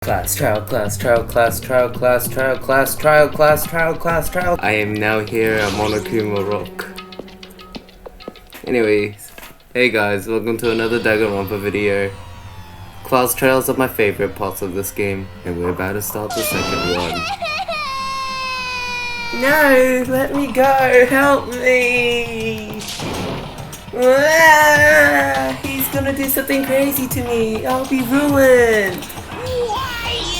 Trial. I am now here at Monokuma Rock. Anyways, hey guys, welcome to another Danganronpa video. Class trials are my favorite parts of this game, and we're about to start the second one. No, let me go, help me! He's gonna do something crazy to me, I'll be ruined!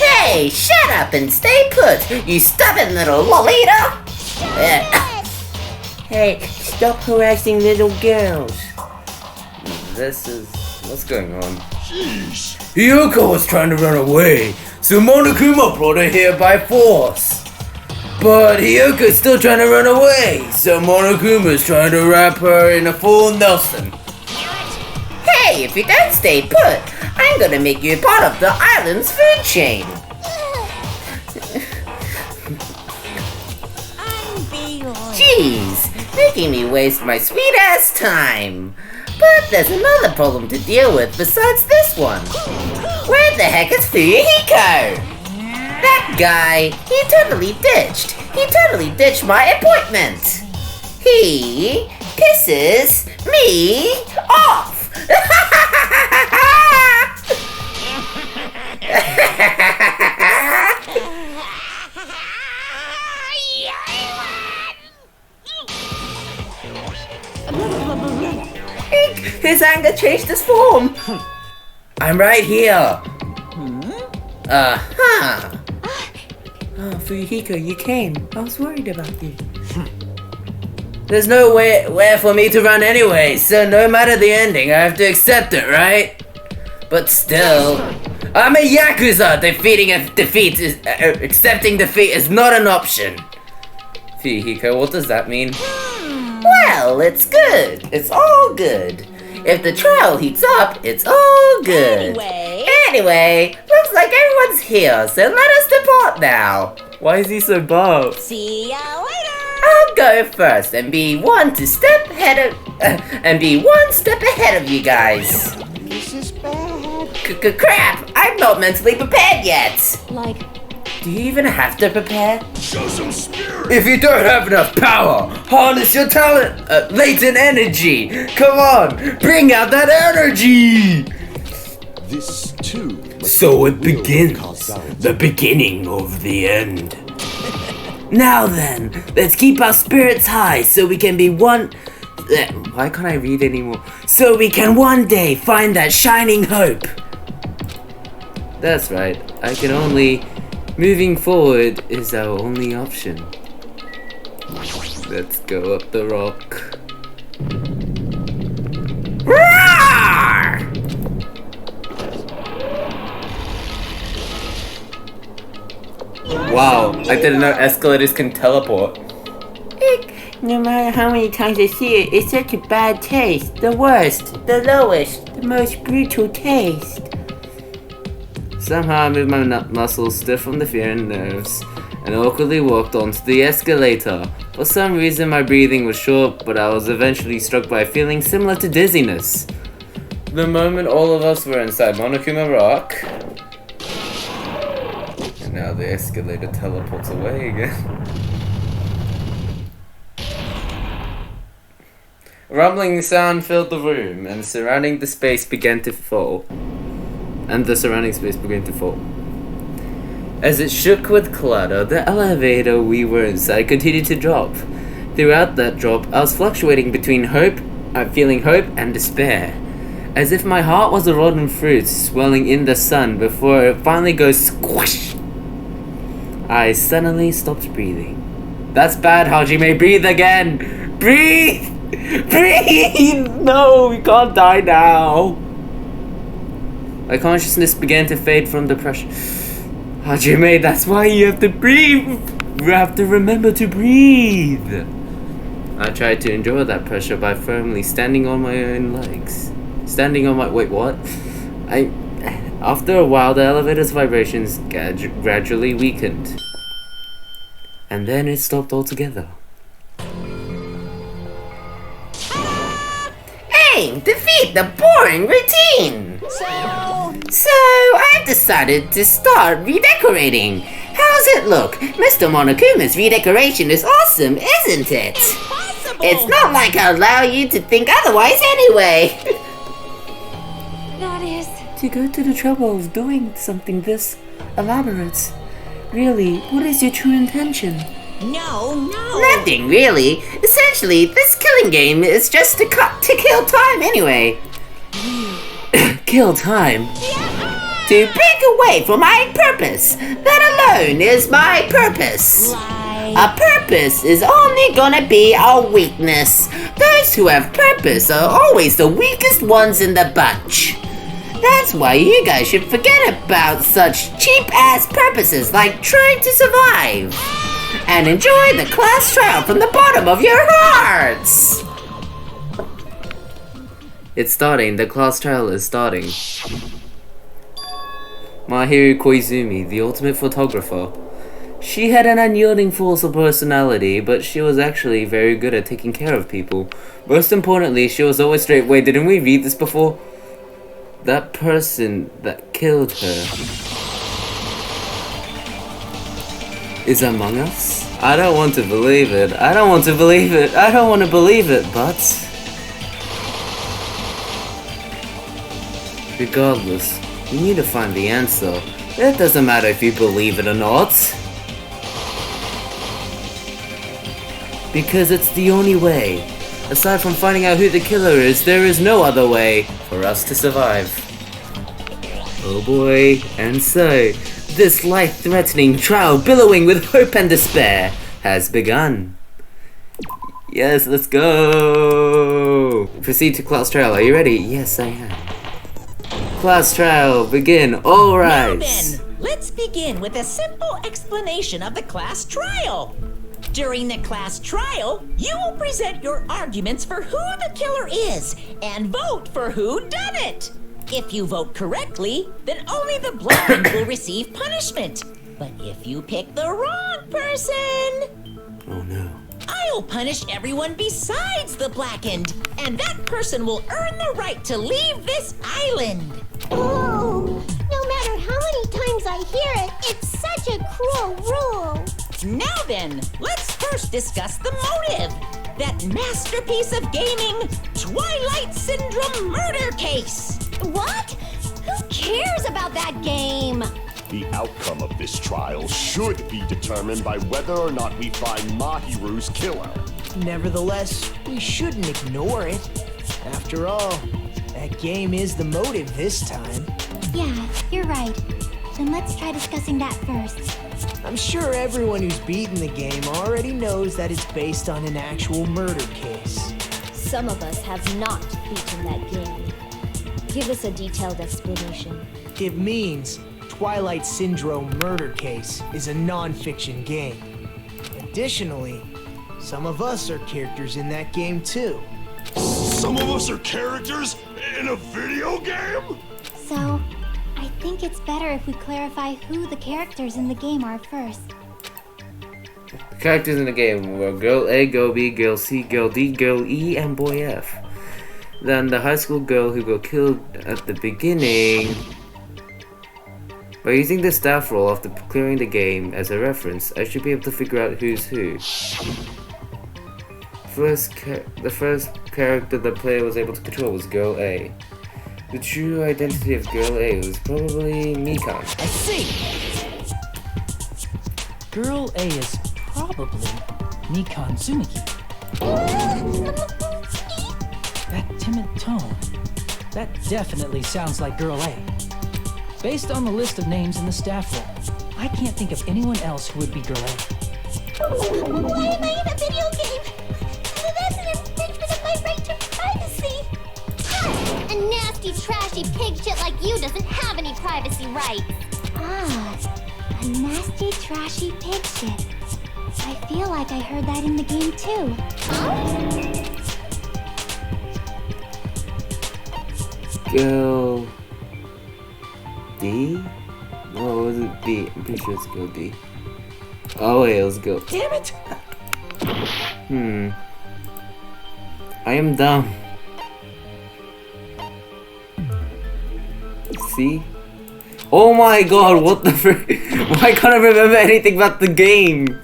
Hey, shut up and stay put, you stubborn little Lolita! Hey, stop harassing little girls. What's going on? Jeez. Hiyoko was trying to run away, so Monokuma brought her here by force. But Hiyoko's still trying to run away, so Monokuma's trying to wrap her in a full Nelson. Hey, if you don't stay put, I'm gonna make you part of the island's food chain. Jeez, making me waste my sweet ass time. But there's another problem to deal with besides this one. Where the heck is Fuyuhiko? That guy, he totally ditched my appointment. He pisses me off. His anger changed his form. I'm right here. Uh-huh. Oh, Fuyuhiko, you came. I was worried about you. There's no where for me to run anyway, so no matter the ending, I have to accept it, right? But still, I'm a Yakuza. Accepting defeat is not an option. Fuyuhiko, what does that mean? Well, it's good. It's all good. If the trial heats up, it's all good. Anyway, looks like everyone's here, so let us depart now. Why is he so buff? See ya later! I'll go first and be one step ahead of you guys. This is bad. Crap! I'm not mentally prepared yet. Like, Do you even have to prepare? Show some spirit. If you don't have enough power, harness your talent, latent energy. Come on, bring out that energy. This too. So it begins, the beginning of the end. Now then, let's keep our spirits high so we can be one... Why can't I read anymore? So we can one day find that shining hope. That's right, I can only... Moving forward is our only option. Let's go up the rock. Roar! Wow, I didn't know escalators can teleport. No matter how many times I see it, it's such a bad taste. The worst, the lowest, the most brutal taste. Somehow I moved my muscles stiff from the fear and nerves, and awkwardly walked onto the escalator. For some reason my breathing was short, but I was eventually struck by a feeling similar to dizziness. The moment all of us were inside Monokuma Rock, and now the escalator teleports away again. A rumbling sound filled the room, and the surrounding space began to fall. As it shook with clutter, the elevator we were inside continued to drop. Throughout that drop, I was fluctuating between feeling hope and despair. As if my heart was a rotten fruit swelling in the sun before it finally goes squish. I suddenly stopped breathing. That's bad, Hajime. Breathe again! Breathe! Breathe! No, we can't die now. My consciousness began to fade from depression. Hajime, that's why you have to breathe. You have to remember to breathe. I tried to endure that pressure by firmly standing on my own legs. Wait, what? After a while, the elevator's vibrations gradually weakened. And then it stopped altogether. Hey, defeat the boring routine. so So, I've decided to start redecorating. How's it look? Mr. Monokuma's redecoration is awesome, isn't it? Impossible! It's not like I'll allow you to think otherwise anyway. That is... To go to the trouble of doing something this elaborate. Really, what is your true intention? No. Nothing really. Essentially, this killing game is just to kill time anyway. Kill time. To break away from my purpose. That alone is my purpose. A purpose is only gonna be a weakness. Those who have purpose are always the weakest ones in the bunch. That's why you guys should forget about such cheap-ass purposes like trying to survive. And enjoy the class trial from the bottom of your hearts! It's starting. The class trial is starting. Mahiru Koizumi, the ultimate photographer. She had an unyielding force of personality, but she was actually very good at taking care of people. Most importantly, she was always straight. Wait, didn't we read this before? That person that killed her is among us? I don't want to believe it. I don't want to believe it. I don't want to believe it, but... regardless, we need to find the answer. It doesn't matter if you believe it or not. Because it's the only way. Aside from finding out who the killer is, there is no other way for us to survive. Oh boy, and so, this life-threatening trial billowing with hope and despair has begun. Yes, let's go! Proceed to class trial, are you ready? Yes, I am. Class trial, begin, all Now rise. then, let's begin with a simple explanation of the class trial. During the class trial, you will present your arguments for who the killer is and vote for who done it. If you vote correctly, then only the blind will receive punishment. But if you pick the wrong person, Oh no. I'll punish everyone besides the blackened, and that person will earn the right to leave this island. Oh, no matter how many times I hear it, it's such a cruel rule. Now then, let's first discuss the motive. That masterpiece of gaming, Twilight Syndrome murder case. What? Who cares about that game? The outcome of this trial should be determined by whether or not we find Mahiru's killer. Nevertheless, we shouldn't ignore it. After all, that game is the motive this time. Yeah, you're right. Then let's try discussing that first. I'm sure everyone who's beaten the game already knows that it's based on an actual murder case. Some of us have not beaten that game. Give us a detailed explanation. It means Twilight Syndrome Murder Case is a non-fiction game. Additionally, some of us are characters in that game too. Some of us are characters in a video game? So, I think it's better if we clarify who the characters in the game are first. The characters in the game were Girl A, Girl B, Girl C, Girl D, Girl E, and Boy F. Then the high school girl who got killed at the beginning. By using the staff roll after clearing the game as a reference, I should be able to figure out who's who. The first character the player was able to control was Girl A. The true identity of Girl A was probably Mikan. I see! Girl A is probably Mikan Tsumiki. That timid tone. That definitely sounds like Girl A. Based on the list of names in the staff roll, I can't think of anyone else who would be Girl A. Why am I in a video game? That's an infringement of my right to privacy. A nasty, trashy pig shit like you doesn't have any privacy rights. Ah, a nasty, trashy pig shit. I feel like I heard that in the game too. Girl D? No, was it B? I'm pretty sure it's Girl D. Oh wait, let's go. Damn it! I am dumb. C? Oh my god, what the frick? Why can't I remember anything about the game?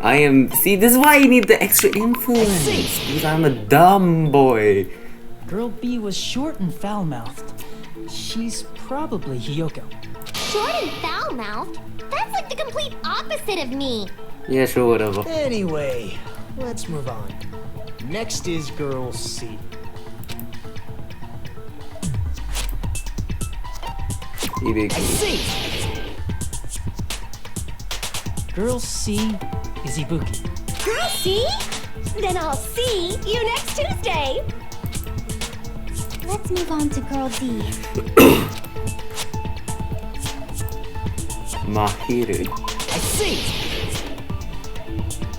See, this is why you need the extra influence. Because I'm a dumb boy. Girl B was short and foul-mouthed. She's probably Hiyoko. Short and foul-mouthed? That's like the complete opposite of me. Yeah, sure, whatever. Anyway, let's move on. Next is Girl C. I see! Girl C is Ibuki. Girl C? Then I'll see you next Tuesday. Let's move on to Girl D. Mahiru. I see!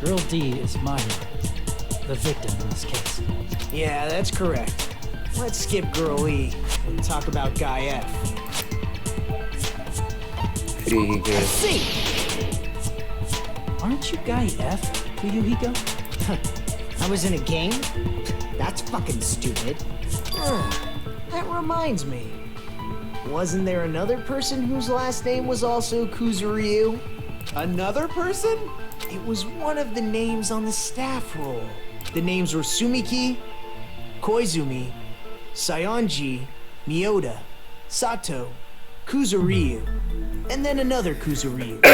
Girl D is Mahiru, the victim in this case. Yeah, that's correct. Let's skip Girl E and talk about Guy F. See! Aren't you Guy F, Fuyuhiko? I was in a game? That's fucking stupid. That reminds me. Wasn't there another person whose last name was also Kuzuryu? Another person? It was one of the names on the staff roll. The names were Sumiki, Koizumi, Sayonji, Miyoda, Sato, Kuzuryu, and then another Kuzuryu.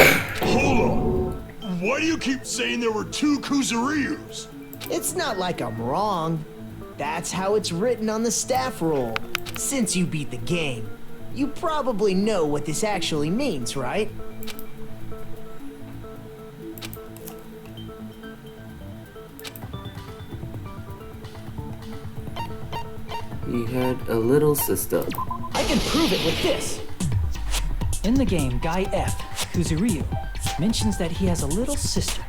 Hold on. Why do you keep saying there were two Kuzuryus? It's not like I'm wrong. That's how it's written on the staff roll. Since you beat the game, you probably know what this actually means, right? He had a little sister. I can prove it with this! In the game, Guy F, Kuzuryu, mentions that he has a little sister.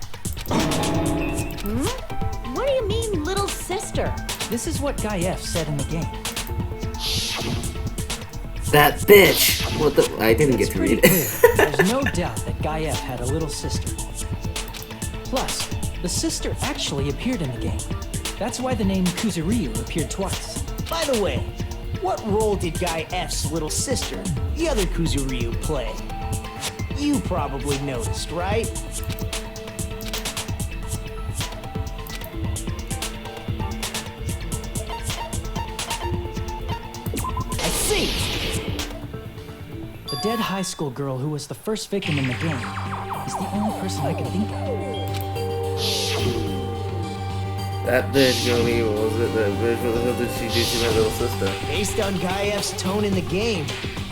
What do you mean, little sister? This is what Guy F said in the game. That bitch! What the? I didn't get It's to read pretty it. clear. There's no doubt that Guy F had a little sister. Plus, the sister actually appeared in the game. That's why the name Kuzuryu appeared twice. By the way, what role did Guy F's little sister, the other Kuzuryu, play? You probably noticed, right? I see! The dead high school girl who was the first victim in the game is the only person I can think of. That bitch, Johnny, what was it? That bitch, what the hell did she do to my little sister? Based on Guy F's tone in the game,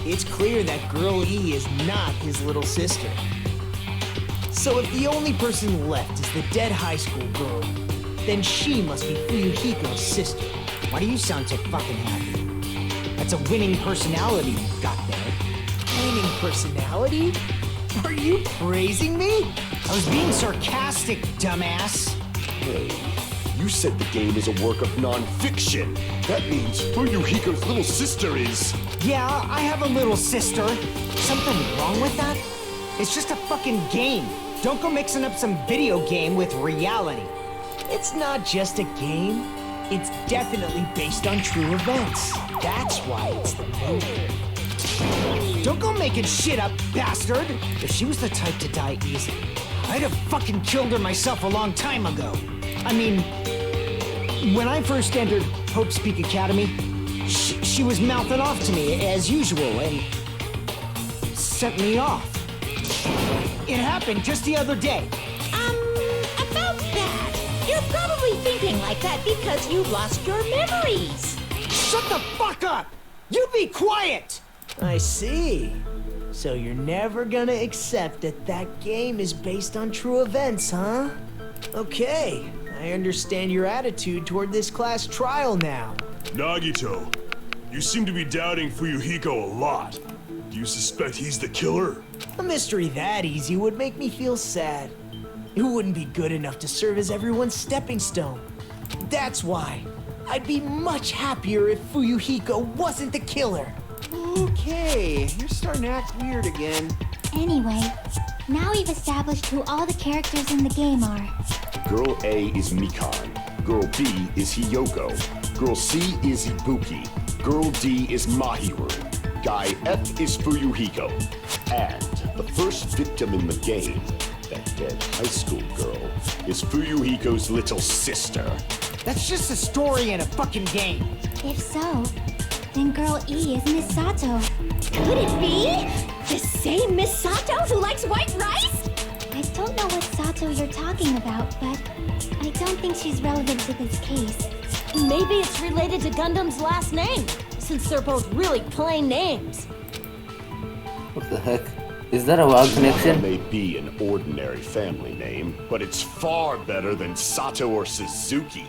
it's clear that Girl E is not his little sister. So if the only person left is the dead high school girl, then she must be Fuyuhiko's sister. Why do you sound so fucking happy? That's a winning personality you've got there. Winning personality? Are you praising me? I was being sarcastic, dumbass. Hey, you said the game is a work of non-fiction. That means Fuyuhiko's little sister is... Yeah, I have a little sister. Something wrong with that? It's just a fucking game. Don't go mixing up some video game with reality. It's not just a game. It's definitely based on true events. That's why it's the movie. Don't go making shit up, bastard! If she was the type to die easy, I'd have fucking killed her myself a long time ago. I mean, when I first entered Hope's Peak Academy, she was mouthing off to me as usual and sent me off. It happened just the other day. About that. You're probably thinking like that because you lost your memories. Shut the fuck up! You be quiet! I see. So you're never gonna accept that that game is based on true events, huh? Okay, I understand your attitude toward this class trial now. Nagito, you seem to be doubting Fuyuhiko a lot. Do you suspect he's the killer? A mystery that easy would make me feel sad. It wouldn't be good enough to serve as everyone's stepping stone. That's why I'd be much happier if Fuyuhiko wasn't the killer. Okay, you're starting to act weird again. Anyway, now we've established who all the characters in the game are. Girl A is Mikan. Girl B is Hiyoko. Girl C is Ibuki. Girl D is Mahiru. Guy F is Fuyuhiko. And the first victim in the game, that dead high school girl, is Fuyuhiko's little sister. That's just a story in a fucking game. If so, then Girl E is Miss Sato. Could it be? The same Miss Sato who likes white rice? I don't know what Sato you're talking about, but I don't think she's relevant to this case. Maybe it's related to Gundam's last name, since they're both really plain names. What the heck? Is that a wild It connection? may be an ordinary family name, but it's far better than Sato or Suzuki.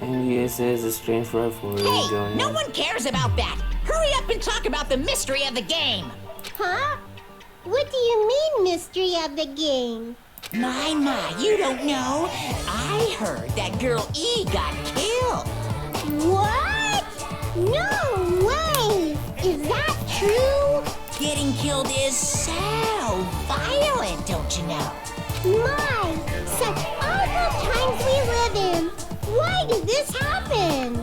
And yes, there's a strange rivalry Hey, going no on. one cares about that. Hurry up and talk about the mystery of the game. Huh? What do you mean, mystery of the game? My, you don't know. I heard that Girl E got killed. What? No way! Is that true? Getting killed is so violent, don't you know? My, such awful times we live in. Why did this happen?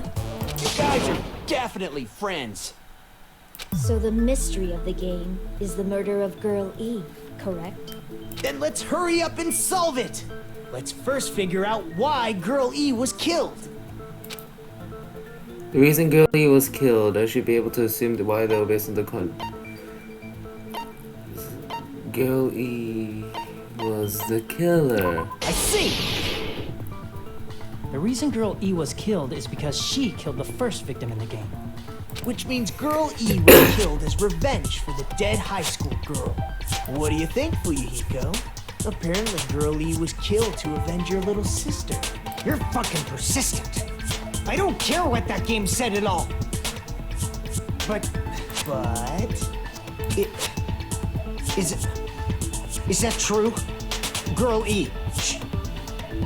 You guys are definitely friends. So the mystery of the game is the murder of Girl E, correct? Then let's hurry up and solve it. Let's first figure out why Girl E was killed. The reason Girl E was killed, I should be able to assume why though based on the Girl E was the killer. I see. The reason Girl E was killed is because she killed the first victim in the game. Which means Girl E was killed as revenge for the dead high school girl. What do you think, Fuyuhiko? Apparently Girl E was killed to avenge your little sister. You're fucking persistent. I don't care what that game said at all. But, is that true? Girl E,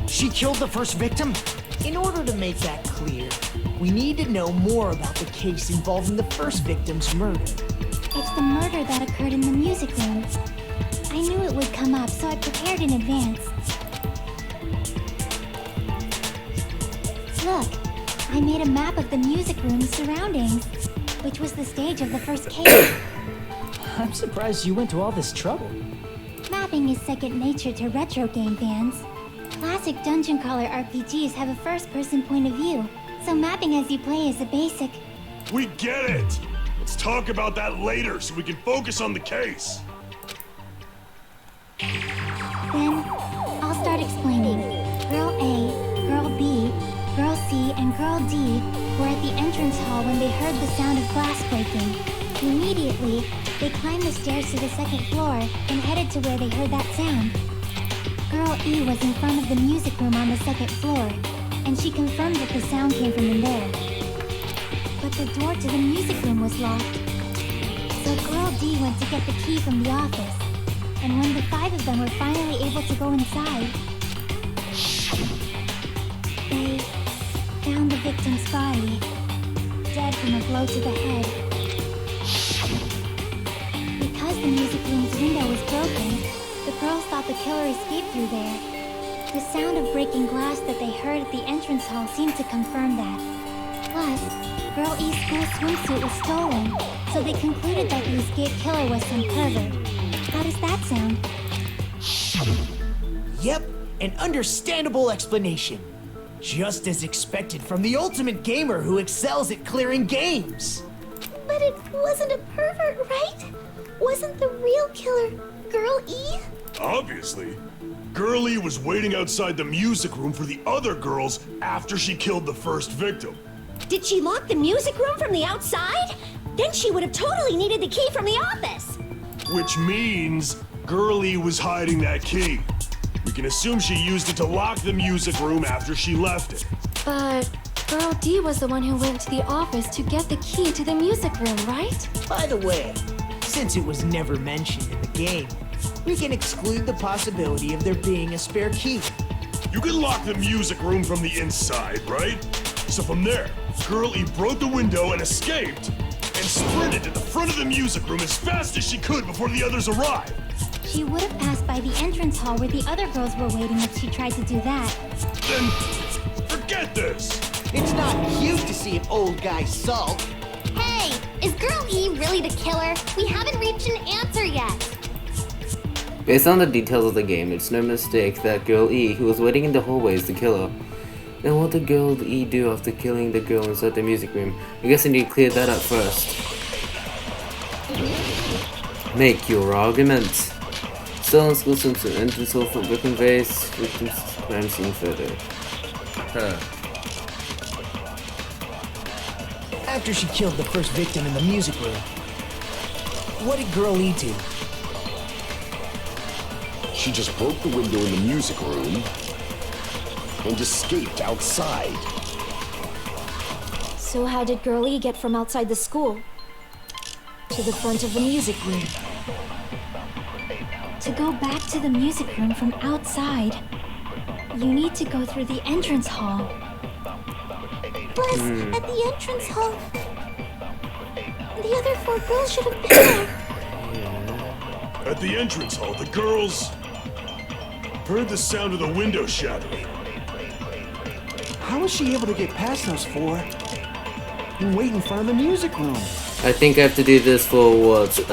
she killed the first victim? In order to make that clear, we need to know more about the case involving the first victim's murder. It's the murder that occurred in the music room. I knew it would come up, so I prepared in advance. Look, I made a map of the music room's surroundings, which was the stage of the first case. I'm surprised you went to all this trouble. Mapping is second nature to retro game fans. Classic dungeon crawler RPGs have a first-person point of view, so mapping as you play is a basic. We get it! Let's talk about that later so we can focus on the case. Then, I'll start explaining. Girl A, Girl B, Girl C, and Girl D were at the entrance hall when they heard the sound of glass breaking. Immediately, they climbed the stairs to the second floor and headed to where they heard that sound. Girl E was in front of the music room on the second floor, and she confirmed that the sound came from in there. But the door to the music room was locked. So Girl D went to get the key from the office, and when the five of them were finally able to go inside, they found the victim's body, dead from a blow to the head. Because the music room's window was broken, the girls thought the killer escaped through there. The sound of breaking glass that they heard at the entrance hall seemed to confirm that. Plus, Girl E's school swimsuit was stolen, so they concluded that the escaped killer was some pervert. How does that sound? Yep, an understandable explanation. Just as expected from the ultimate gamer who excels at clearing games. But it wasn't a pervert, right? Wasn't the real killer Girl E? Obviously. Girlie was waiting outside the music room for the other girls after she killed the first victim. Did she lock the music room from the outside? Then she would have totally needed the key from the office. Which means Girlie was hiding that key. We can assume she used it to lock the music room after she left it. But Girl D was the one who went to the office to get the key to the music room, right? By the way, since it was never mentioned in the game, we can exclude the possibility of there being a spare key. You can lock the music room from the inside, right? So from there, Girlie broke the window and escaped, and sprinted to the front of the music room as fast as she could before the others arrived. She would have passed by the entrance hall where the other girls were waiting if she tried to do that. Then, forget this! It's not cute to see an old guy sulk. Hey, Is Girl E really the killer? We haven't reached an answer yet. Based on the details of the game, it's no mistake that Girl E, who was waiting in the hallway, is the killer. Then what did Girl E do after killing the girl inside the music room? I guess I need to clear that up first. Make your argument. Stolen school swimsuit, entrance hall for broken vase, victim's crime scene photo. After she killed the first victim in the music room, what did Girl E do? She just broke the window in the music room and escaped outside. So how did Girl E get from outside the school to the front of the music room? To go back to the music room from outside, you need to go through the entrance hall. Plus, at the entrance hall, the other 4 girls should have been there. At the entrance hall, the girls heard the sound of the window shattering. How was she able to get past those 4 and wait in front of the music room? I think I have to do this for what, he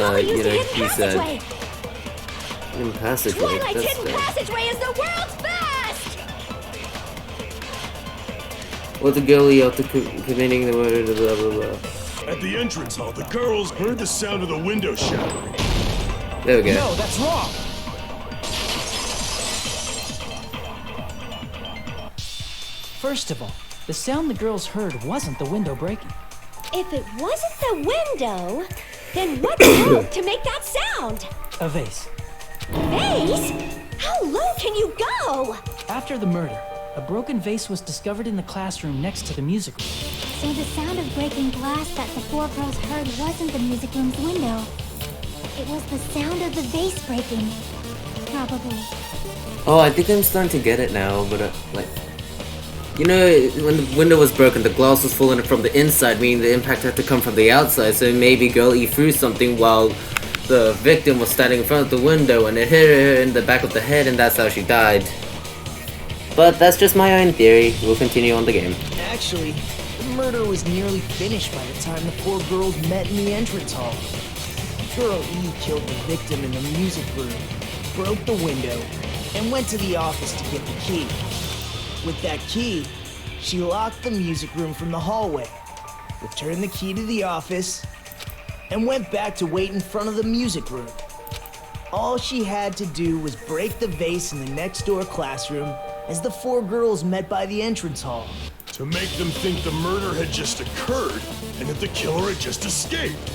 said. Passageway. Hidden passageway. Twilight's That's hidden fair. passageway is the world's best! What the girlie after committing the murder, blah blah blah. At the entrance hall, the girls heard the sound of the window shattering. There we go. No, that's wrong. First of all, the sound the girls heard wasn't the window breaking. If it wasn't the window, then what broke to make that sound? A vase. Vase? How low can you go? After the murder, a broken vase was discovered in the classroom next to the music room. So the sound of breaking glass that the 4 girls heard wasn't the music room's window. It was the sound of the vase breaking. Probably. Oh, I think I'm starting to get it now, but when the window was broken, the glass was falling from the inside, meaning the impact had to come from the outside, so maybe Girl E threw something while the victim was standing in front of the window and it hit her in the back of the head and that's how she died. But that's just my own theory. We'll continue on the game. Actually, the murder was nearly finished by the time the 4 girls met in the entrance hall. Girl E killed the victim in the music room, broke the window, and went to the office to get the key. With that key, she locked the music room from the hallway, returned the key to the office, and went back to wait in front of the music room. All she had to do was break the vase in the next door classroom as the 4 girls met by the entrance hall. To make them think the murder had just occurred and that the killer had just escaped.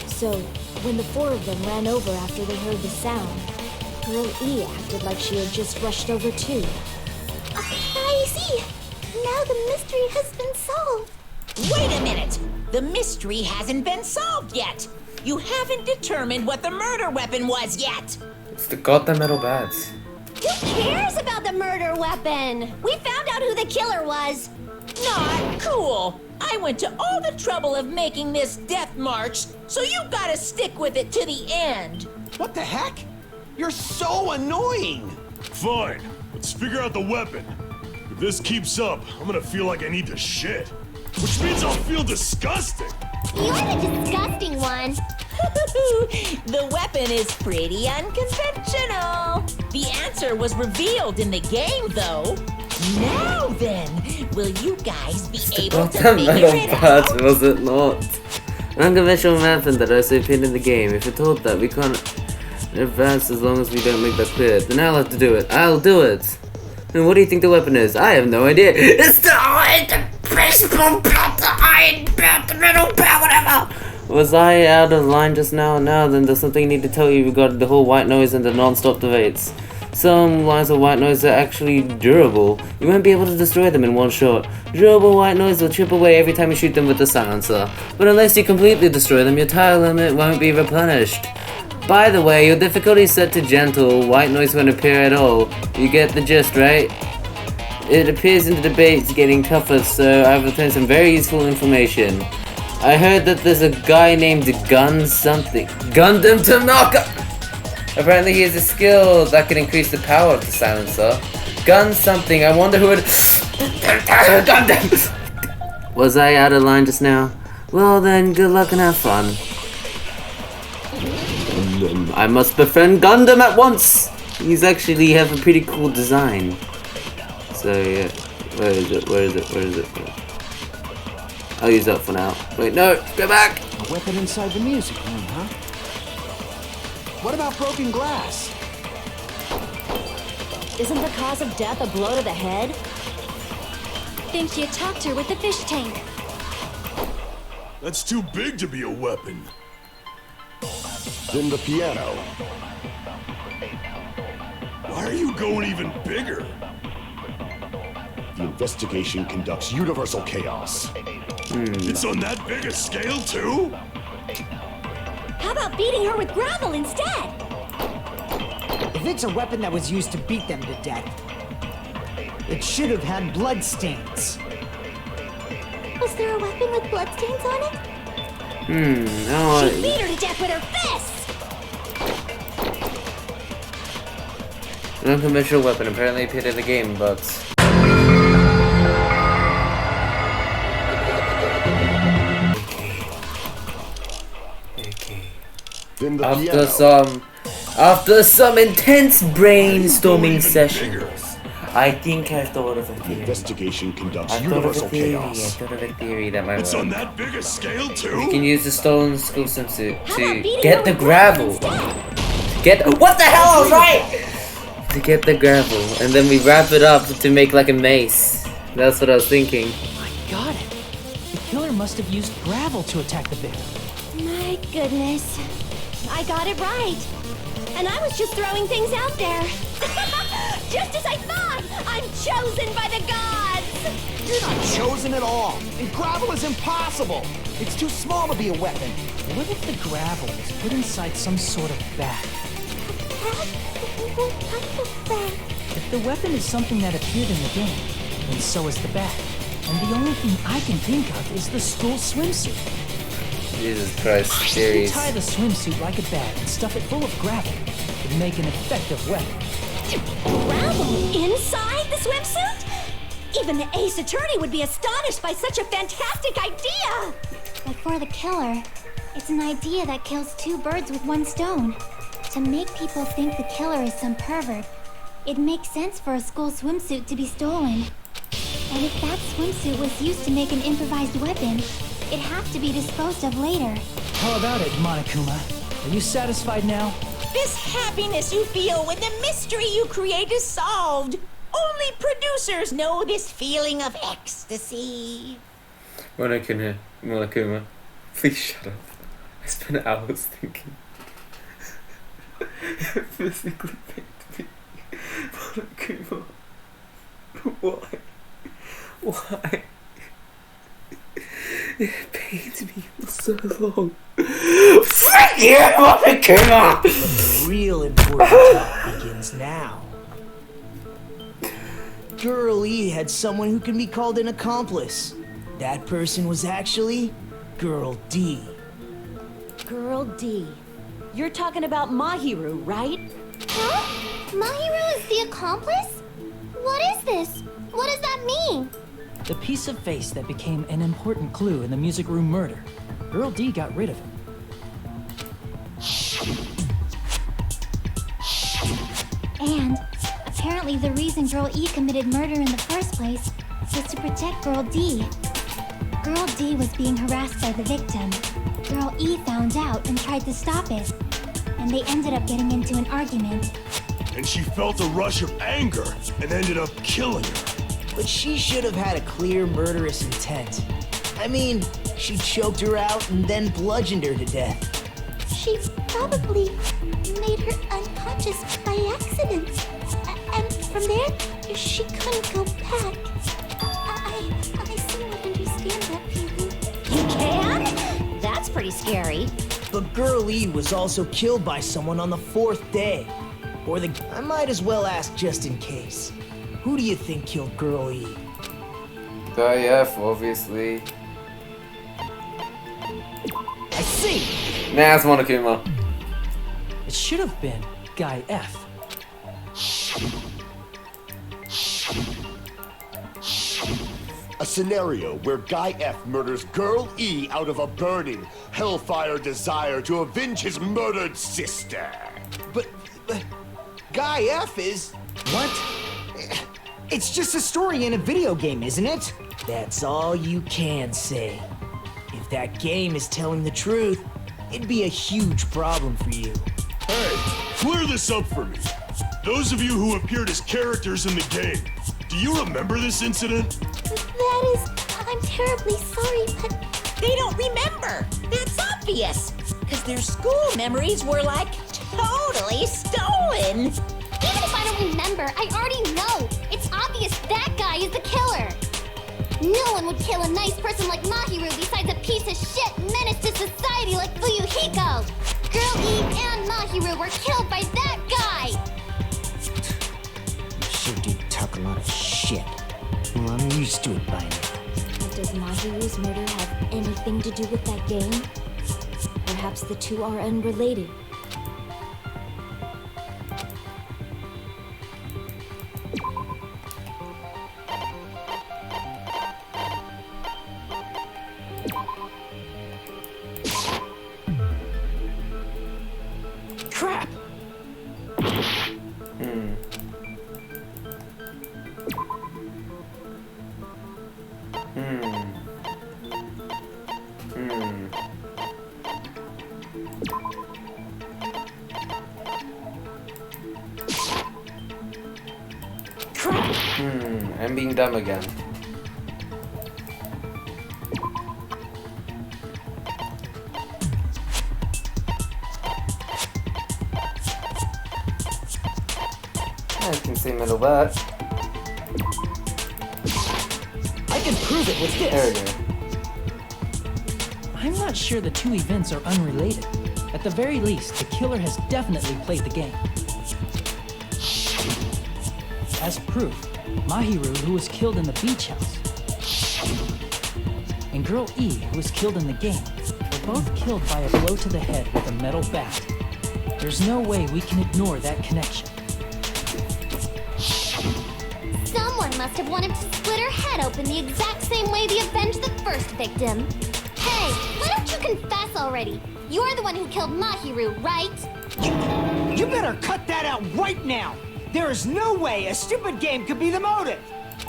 So, when the 4 of them ran over after they heard the sound, Girl E acted like she had just rushed over too. I see. Now the mystery has been solved. Wait a minute! The mystery hasn't been solved yet! You haven't determined what the murder weapon was yet! It's the goddamn metal bats. Who cares about the murder weapon? We found out who the killer was. Not cool! I went to all the trouble of making this death march, so you gotta stick with it to the end! What the heck? You're so annoying! Fine, let's figure out the weapon. If this keeps up, I'm gonna feel like I need to shit. Which means I'll feel disgusting. You're the disgusting one. The weapon is pretty unconventional. The answer was revealed in the game, though. Now then, will you guys be able to Goddamn figure metal it bats, out? was it not? An unconventional weapon that I also pinned in the game. If you're told that we can't advance as long as we don't make that clear, then I'll have to do it. I'll do it. And what do you think the weapon is? I have no idea. It's the iron, the baseball bat, the iron bat, the metal bat, whatever. Was I out of line just now? No, then there's something I need to tell you regarding the whole white noise and the non-stop debates. Some lines of white noise are actually durable. You won't be able to destroy them in one shot. Durable white noise will chip away every time you shoot them with the silencer. But unless you completely destroy them, your tire limit won't be replenished. By the way, your difficulty is set to gentle. White noise won't appear at all. You get the gist, right? It appears in the debates getting tougher, so I've obtained some very useful information. I heard that there's a guy named Gundam Tanaka. Apparently he has a skill that can increase the power of the silencer. Gun something, I wonder who it... Was I out of line just now? Well then, good luck and have fun. I must befriend Gundam at once! He's actually have a pretty cool design. So yeah, where is it? I'll use that for now. Wait, no, go back! A weapon inside the music room, huh? What about broken glass? Isn't the cause of death a blow to the head? Think she attacked her with the fish tank. That's too big to be a weapon. Then the piano. Why are you going even bigger? The investigation conducts universal chaos. It's on that big a scale, too? How about beating her with gravel instead? If it's a weapon that was used to beat them to death, it should have had bloodstains. Was there a weapon with bloodstains on it? No. She beat her to death with her fists! An unconventional weapon apparently appeared in the game, but... Okay. Then the After piano. some intense brainstorming sessions, I think I thought of a The theory. investigation conducts I thought of a universal theory. I chaos. thought of a theory that might It's on work. that big a scale, too? You can use the stolen school swimsuit How about to beating her get the with gravel. What the hell? I was right. To get the gravel, and then we wrap it up to make like a mace. That's what I was thinking. I got it. The killer must have used gravel to attack the victim. My goodness. I got it right. And I was just throwing things out there. Just as I thought! I'm chosen by the gods! You're not chosen at all. And gravel is impossible. It's too small to be a weapon. What if the gravel was put inside some sort of bag? What type of bag? If the weapon is something that appeared in the game, then so is the bag. And the only thing I can think of is the school swimsuit. Jesus Christ, If you series. tie the swimsuit like a bag and stuff it full of gravel, it would make an effective weapon. Gravel inside the swimsuit? Even the ace attorney would be astonished by such a fantastic idea! But for the killer, it's an idea that kills two birds with one stone. To make people think the killer is some pervert, it makes sense for a school swimsuit to be stolen. And if that swimsuit was used to make an improvised weapon, it'd have to be disposed of later. How about it, Monokuma? Are you satisfied now? This happiness you feel when the mystery you create is solved. Only producers know this feeling of ecstasy. Monokuma, please shut up. I spent hours thinking. Physically picked me. Monokuma. Why? Why? It pains me for so long. Frick you, Monokuma! The real important talk begins now. Girl E had someone who can be called an accomplice. That person was actually Girl D. Girl D. You're talking about Mahiru, right? Huh? Mahiru is the accomplice? What is this? What does that mean? The piece of face that became an important clue in the music room murder. Girl D got rid of him. And apparently the reason Girl E committed murder in the first place was to protect Girl D. Girl D was being harassed by the victim. Girl E found out and tried to stop it. And they ended up getting into an argument. And she felt a rush of anger and ended up killing her. But she should have had a clear murderous intent. I mean, she choked her out and then bludgeoned her to death. She probably made her unconscious by accident. And from there, she couldn't go back. I somewhat understand that feeling. You can? That's pretty scary. But Girl E was also killed by someone on the 4th day. Or I might as well ask just in case. Who do you think killed Girl E? Guy F, obviously. I see! Nah, it's Monokuma. It should have been Guy F. A scenario where Guy F murders Girl E out of a burning, hellfire desire to avenge his murdered sister. But Guy F is... What? It's just a story in a video game, isn't it? That's all you can say. If that game is telling the truth, it'd be a huge problem for you. Hey, clear this up for me. Those of you who appeared as characters in the game, do you remember this incident? I'm terribly sorry, but... They don't remember. That's obvious. Because their school memories were like totally stolen. Even if I don't remember, I already know. It's obvious that guy is the killer. No one would kill a nice person like Mahiru besides a piece of shit menace to society like Fuyuhiko. Girl E and Mahiru were killed by that guy. Sure did talk a lot of shit. Well, I'm used to it by now. But does Mahiru's murder have anything to do with that game? Perhaps the two are unrelated. Crap! I'm being dumb again. I can see middle back. I can prove it with There we this. go. I'm not sure the two events are unrelated. At the very least, the killer has definitely played the game. As proof, Mahiru, who was killed in the beach house, and Girl E, who was killed in the game, were both killed by a blow to the head with a metal bat. There's no way we can ignore that connection. Someone must have wanted to split her head open the exact same way they avenged the first victim. Hey, why don't you confess already? You're the one who killed Mahiru, right? You better cut that out right now! There is no way a stupid game could be the motive!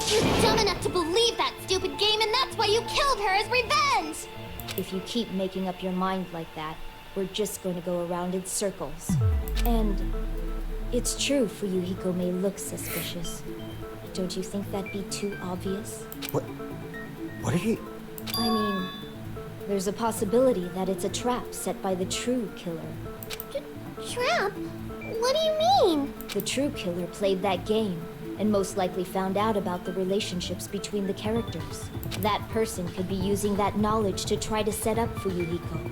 You're dumb enough to believe that stupid game, and that's why you killed her as revenge! If you keep making up your mind like that, we're just going to go around in circles. And it's true Fuyuhiko may look suspicious. Don't you think that'd be too obvious? What are you... I mean, there's a possibility that it's a trap set by the true killer. Trap? What do you mean? The true killer played that game, and most likely found out about the relationships between the characters. That person could be using that knowledge to try to set up Fuyuhiko.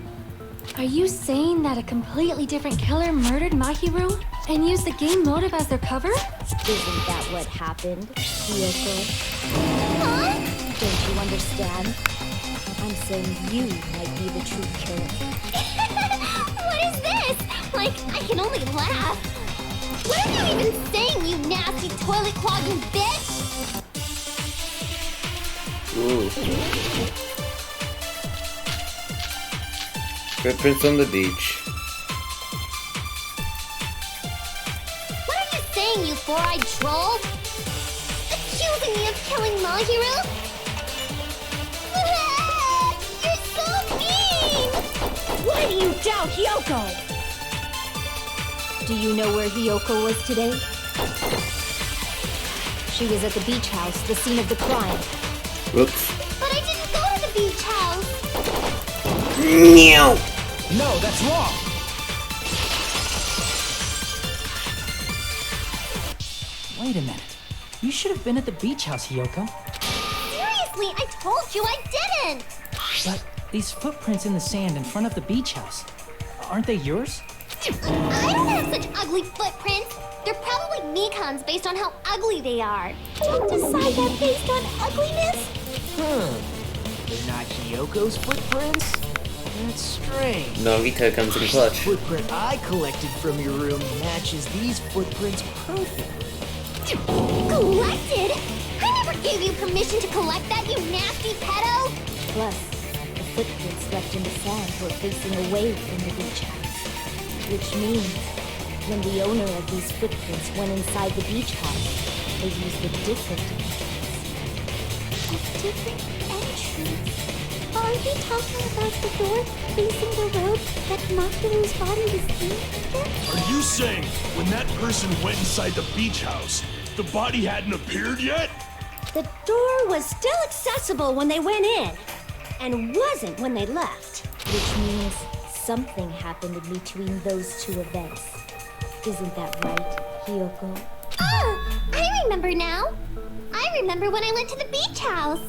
Are you saying that a completely different killer murdered Mahiru and used the game motive as their cover? Isn't that what happened, Hiyoko? Huh? Don't you understand? I'm saying you might be the true killer. What is this? Like, I can only laugh. What are you even saying, you nasty toilet clogging bitch? Ooh. Footprints on the beach. What are you saying, you four-eyed troll? Accusing me of killing Mahiru? You're so mean! Why do you doubt Hyoko? Do you know where Hiyoko was today? She was at the beach house, the scene of the crime. Whoops. But I didn't go to the beach house! No, that's wrong! Wait a minute. You should have been at the beach house, Hiyoko. Seriously, I told you I didn't! But these footprints in the sand in front of the beach house, aren't they yours? I don't have such ugly footprints! They're probably Mikan's based on how ugly they are. Don't decide that based on ugliness! They're not Hiyoko's footprints? That's strange. Nagito comes in clutch. The footprint I collected from your room matches these footprints perfectly. Collected? I never gave you permission to collect that, you nasty pedo! Plus, the footprints left in the sand were facing away from the beach house. Which means, when the owner of these footprints went inside the beach house, they used a different entrance. A different entrance? Are you talking about the door facing the road that Mahiru's body was in? Are you saying when that person went inside the beach house, the body hadn't appeared yet? The door was still accessible when they went in, and wasn't when they left. Which means something happened in between those two events. Isn't that right, Hiyoko? Ah! I remember now! I remember when I went to the beach house!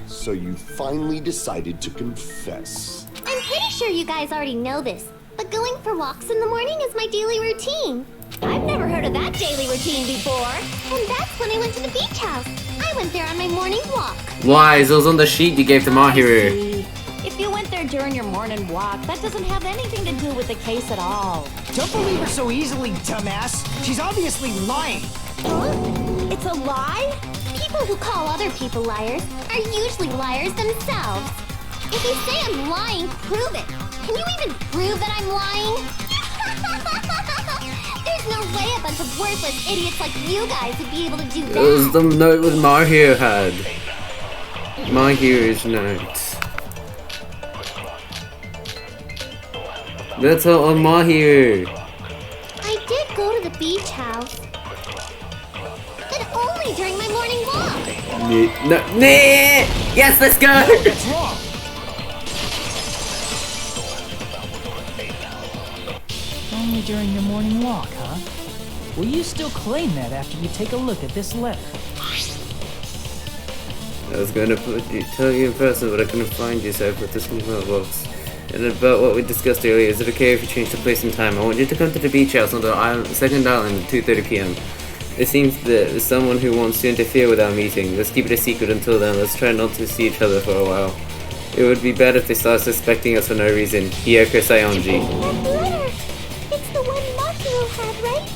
So you finally decided to confess. I'm pretty sure you guys already know this, but going for walks in the morning is my daily routine. I've never heard of that daily routine before. And that's when I went to the beach house. I went there on my morning walk. Lies, it was on the sheet you gave to Mahiru. See, if you went there during your morning walk, that doesn't have anything to do with the case at all. Don't believe her so easily, dumbass. She's obviously lying. Huh? It's a lie? People who call other people liars are usually liars themselves. If you say I'm lying, prove it. Can you even prove that I'm lying? There's no way a bunch of worthless idiots like you guys would be able to do It was that. the note with Mahiru had. Mahiru's note. That's all on Mahiru. I did go to the beach house. But only during my morning walk. No, nah. Yes, let's go. What's wrong? Only during your morning walk, huh? Will you still claim that after you take a look at this letter? I was going to tell you in person, but I couldn't find you, so I put this in my box. And about what we discussed earlier, is it okay if we change the place and time? I want you to come to the beach house on the second island at 2:30 p.m. It seems that there's someone who wants to interfere with our meeting. Let's keep it a secret until then. Let's try not to see each other for a while. It would be bad if they start suspecting us for no reason. Hiyoko Sayonji. That letter! It's the one Mahiru had, right?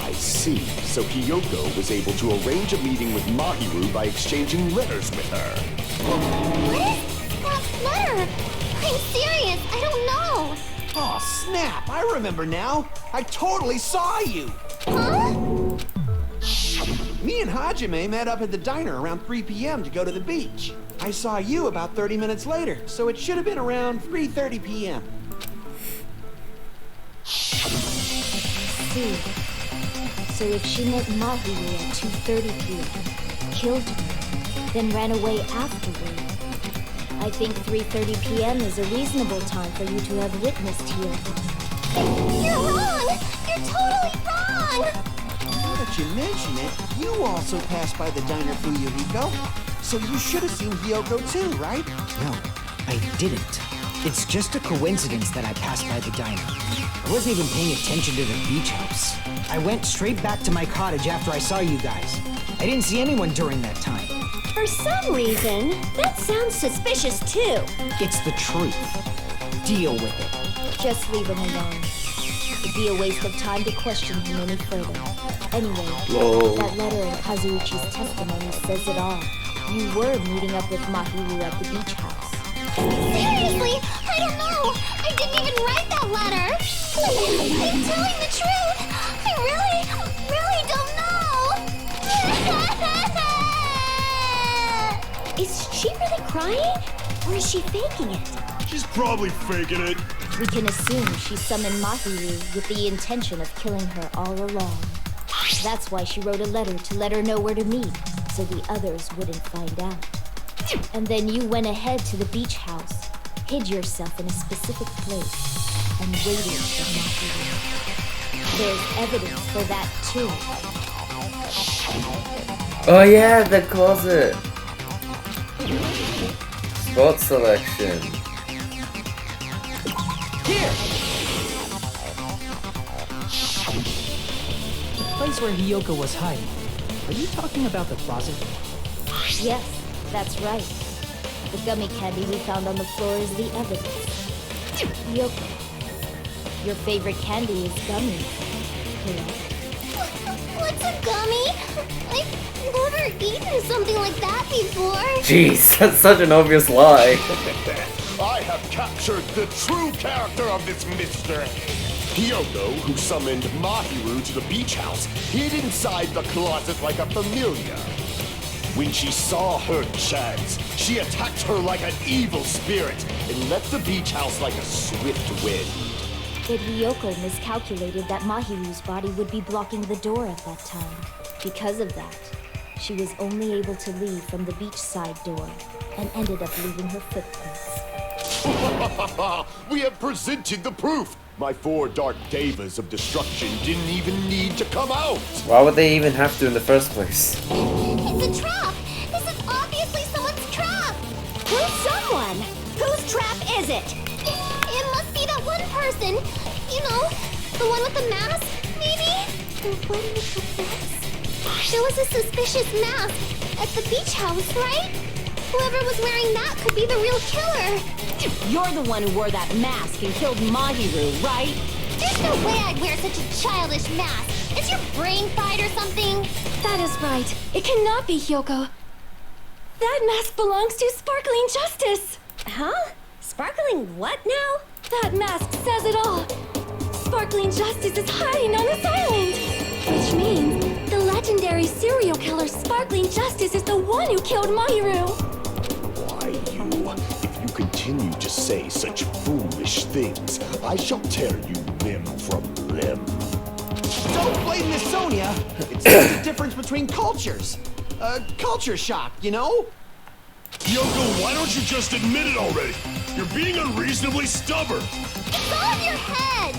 I see. So Hiyoko was able to arrange a meeting with Mahiru by exchanging letters with her. What is that letter? I'm serious, I don't know. Oh, snap! I remember now. I totally saw you. Huh? Me and Hajime met up at the diner around 3 p.m. to go to the beach. I saw you about 30 minutes later, so it should have been around 3:30 p.m. See. So if she met Mahiru at 2:30 p.m., killed her, then ran away afterward, I think 3:30 p.m. is a reasonable time for you to have witnessed here. You're wrong! You're totally wrong! Now that you mention it, you also passed by the diner, Fuyuhiko. So you should have seen Hiyoko too, right? No, I didn't. It's just a coincidence that I passed by the diner. I wasn't even paying attention to the beach house. I went straight back to my cottage after I saw you guys. I didn't see anyone during that time. For some reason, that sounds suspicious too. It's the truth. Deal with it. Just leave him alone. It'd be a waste of time to question him any further. Anyway, Whoa. that letter in Kazuichi's testimony says it all. You were meeting up with Mahiru at the beach house. Seriously, I don't know. I didn't even write that letter. I'm telling the truth. I really don't know. Is she really crying? Or is she faking it? She's probably faking it. We can assume she summoned Mahiru with the intention of killing her all along. That's why she wrote a letter to let her know where to meet, so the others wouldn't find out. And then you went ahead to the beach house, hid yourself in a specific place, and waited for Mahiru. There's evidence for that too. Oh yeah, the closet. Spot selection. Here! The place where Hiyoko was hiding. Are you talking about the closet? Yes, that's right. The gummy candy we found on the floor is the evidence. Yoko, your favorite candy is gummy, correct? What's a gummy? I've never eaten something like that before. Jeez, that's such an obvious lie. I have captured the true character of this mystery. Hyoko, who summoned Mahiru to the beach house, hid inside the closet like a familiar. When she saw her chance, she attacked her like an evil spirit and left the beach house like a swift wind. But Hyoko miscalculated that Mahiru's body would be blocking the door at that time. Because of that, she was only able to leave from the beachside door and ended up leaving her footprints. We have presented the proof! My 4 dark devas of destruction didn't even need to come out! Why would they even have to in the first place? It's a trap! This is obviously someone's trap! Who's someone? Whose trap is it? It must be that one person. You know, the one with the mask, maybe? The one with the mask? There was a suspicious mask at the beach house, right? Whoever was wearing that could be the real killer. You're the one who wore that mask and killed Mahiru, right? There's no way I'd wear such a childish mask. Is your brain fried or something? That is right. It cannot be Hyoko. That mask belongs to Sparkling Justice. Huh? Sparkling what now? That mask says it all. Sparkling Justice is hiding on this island. Which means the legendary serial killer Sparkling Justice is the one who killed Mahiru. Why, you? If you continue to say such foolish things, I shall tear you limb from limb. Don't blame Miss Sonia. It's just the difference between cultures. Culture shock, you know? Yoko, why don't you just admit it already? You're being unreasonably stubborn. It's all in your head.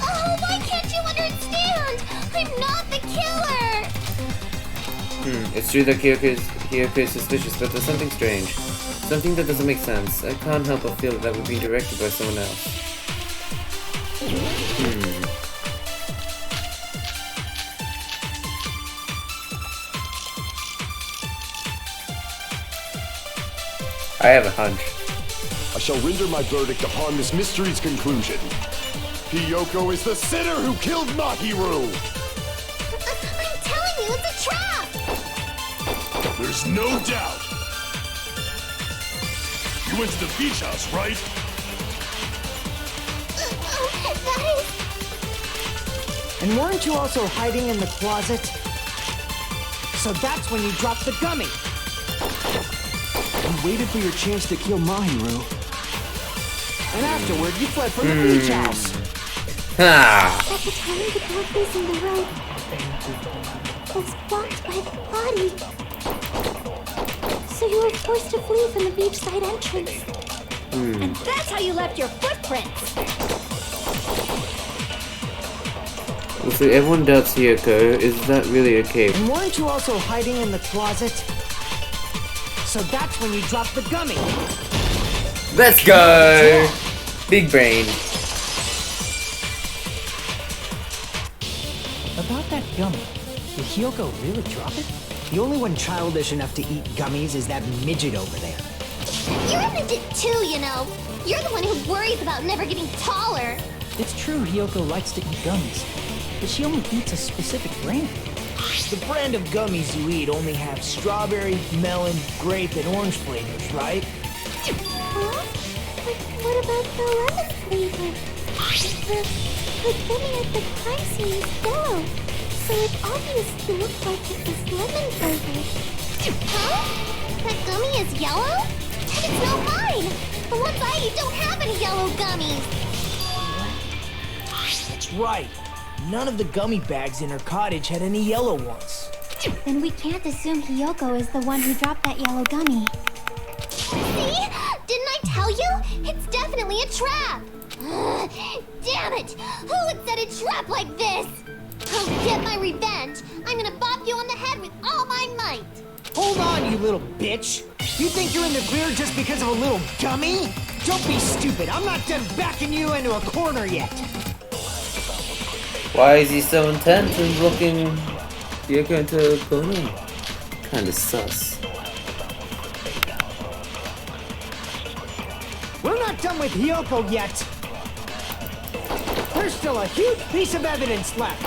Oh, why can't you understand? I'm not the killer. It's true that Hyoko is suspicious, but there's something strange. Something that doesn't make sense. I can't help but feel that we're being directed by someone else. I have a hunch. I shall render my verdict upon this mystery's conclusion. Hyoko is the sinner who killed Mahiru! I'm telling you, it's a trap! There's no doubt. You went to the beach house, right? That is... And weren't you also hiding in the closet? So that's when you dropped the gummy. You waited for your chance to kill Mahiru. And afterward, you fled from the beach house. Ha! At the time the door facing the road was blocked by the body. So you were forced to flee from the beachside entrance. And that's how you left your footprints. So everyone doubts Hyoko. Is that really okay? And weren't you also hiding in the closet? So that's when you dropped the gummy. Let's go! Big brain. About that gummy, did Hyoko really drop it? The only one childish enough to eat gummies is that midget over there. You're a midget too, you know. You're the one who worries about never getting taller. It's true Hyoko likes to eat gummies, but she only eats a specific brand. The brand of gummies you eat only have strawberry, melon, grape, and orange flavors, right? Huh? But what about the lemon flavor? The gummy at the crime scene is yellow, so it obviously looked like it was lemon flavored. Huh? That gummy is yellow? And it's not mine! The ones I eat don't have any yellow gummies! That's right. None of the gummy bags in her cottage had any yellow ones. Then we can't assume Hyoko is the one who dropped that yellow gummy. See? Didn't I tell you? It's definitely a trap! Damn it! Who would set a trap like this? I'll get my revenge! I'm gonna bop you on the head with all my might! Hold on, you little bitch! You think you're in the clear just because of a little gummy? Don't be stupid. I'm not done backing you into a corner yet. Why is he so intent in looking Hyoko into a corner? Kinda sus. We're not done with Hyoko yet. There's still a huge piece of evidence left.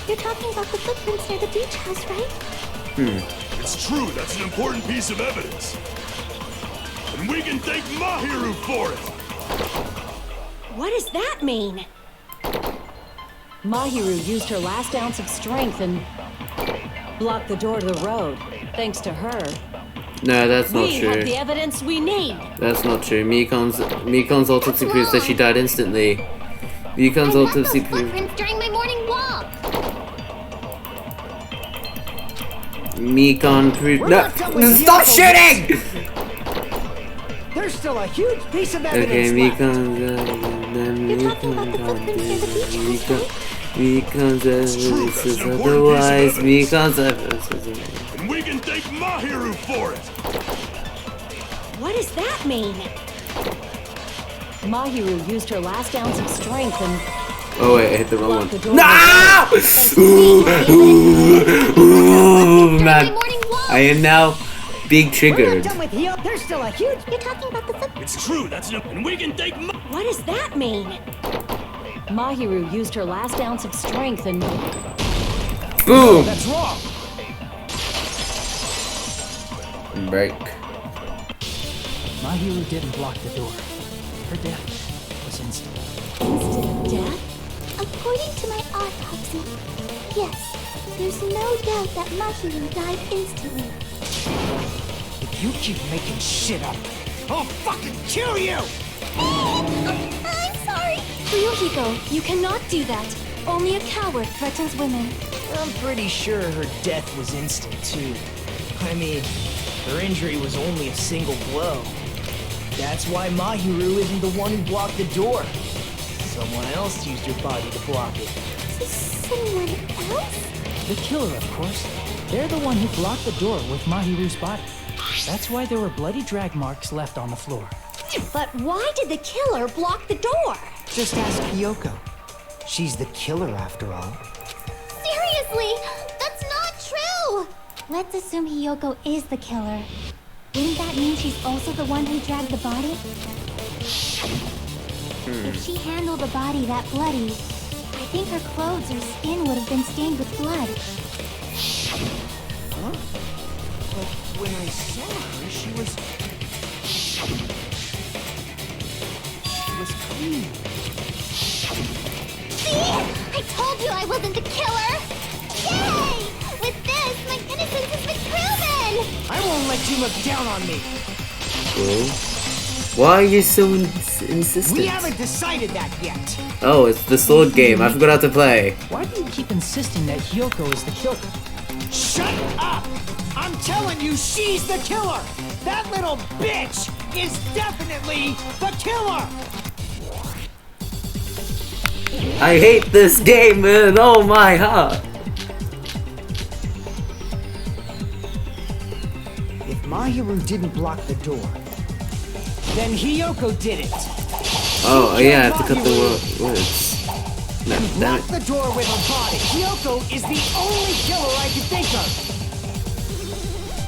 You're talking about the footprints near the beach house, right? It's true, that's an important piece of evidence. And we can thank Mahiru for it! What does that mean? Mahiru used her last ounce of strength and blocked the door to the road. Thanks to her, No, that's not we have true. the evidence we need. That's not true. Mikon's autopsy proves that she died instantly. Mikon's I left autopsy those proves. footprints during my morning walk. Mikon proved. We're No! not done with Stop Hiyoko shooting! There's still a huge piece of evidence Okay, left. You're talking about the footprints near the beach house, right? Mikon's evidence that's is an important piece of otherwise. evidence. Mikon's evidence is otherwise. And we can thank Mahiru for it! What does that mean? Mahiru used her last ounce of strength and Oh wait, I hit the wrong blocked one. the door. No! Ooh, During my man, morning walk. I am now big We're not triggered. done with Hiyoko. There's still a huge... You're talking about the footprints. It's true, that's an... And we can thank What does that mean? Mahiru used her last ounce of strength and Boom! That's wrong. Break. Mahiru didn't block the door. Her death was instant. Instant death? According to my autopsy, yes, there's no doubt that Mahiru died instantly. If you keep making shit up, I'll fucking kill you! I'm sorry. Ryuhiko, you cannot do that. Only a coward threatens women. I'm pretty sure her death was instant, too. I mean, her injury was only a single blow. That's why Mahiru isn't the one who blocked the door. Someone else used her body to block it. Someone else? The killer, of course. They're the one who blocked the door with Mahiru's body. That's why there were bloody drag marks left on the floor. But why did the killer block the door? Just ask Hiyoko. She's the killer after all. Seriously, that's not true. Let's assume Hiyoko is the killer. Wouldn't that mean she's also the one who dragged the body? If she handled the body that bloody, I think her clothes or skin would have been stained with blood. Huh? But when I saw her, she was clean. See? I told you I wasn't the killer! Yay! With this, my innocence has been proven! I won't let you look down on me. Why are you so insistent? We haven't decided that yet. Oh, it's the sword game. I forgot how to play. Why do you keep insisting that Hiyoko is the killer? Shut up! I'm telling you, she's the killer! That little bitch is definitely the killer! I hate this game with all my heart. If Mahiru didn't block the door, then Hiyoko did it. Oh, yeah, I have to cut the words. No, damn Block it. the door with her body. Hiyoko is the only killer I can think of.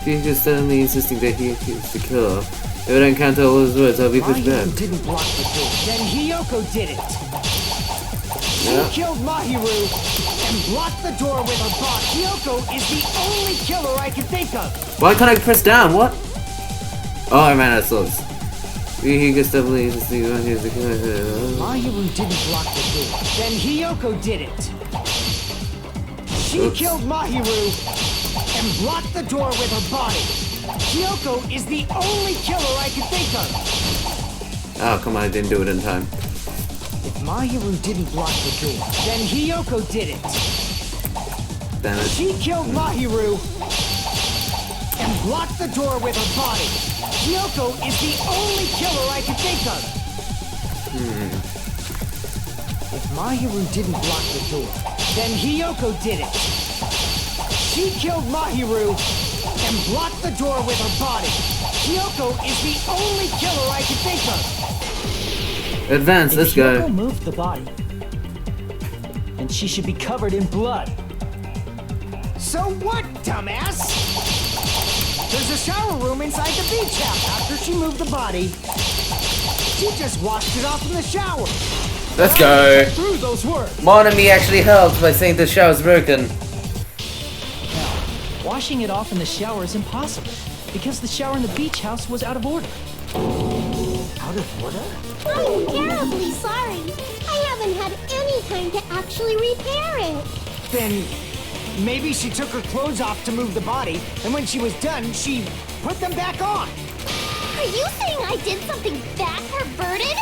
He is suddenly insisting that he is the killer. If I don't count all his words, I'll be pushed back. Mahiru didn't block the door. Then Hiyoko did it. She Yeah. killed Mahiru and blocked the door with her body. Hiyoko is the only killer I can think of. Why can't I press down? What? Oh, I ran out of swords. He gets doubly insisting that he is the killer. Mahiru didn't block the door. Then Hiyoko did it. She Oops. killed Mahiru and blocked the door with her body. Hiyoko is the only killer I can think of. Oh, come on, I didn't do it in time. If Mahiru didn't block the door, then Hiyoko did it. Damn it. She killed Mahiru and blocked the door with her body. Hiyoko is the only killer I can think of. If Mahiru didn't block the door, then Hiyoko did it. She killed Mahiru and blocked the door with her body. Hiyoko is the only killer I can think of. Advance, let's If go. Hiyoko moved the body, then she should be covered in blood. So what, dumbass? There's a shower room inside the beach house. After she moved the body, she just washed it off in the shower. Let's go. Through those words. Mon and me actually helped by saying the shower's broken. Now, washing it off in the shower is impossible because the shower in the beach house was out of order. Out of order? I'm terribly sorry. I haven't had any time to actually repair it. Then maybe she took her clothes off to move the body, and when she was done, she put them back on. Are you saying I did something that perverted?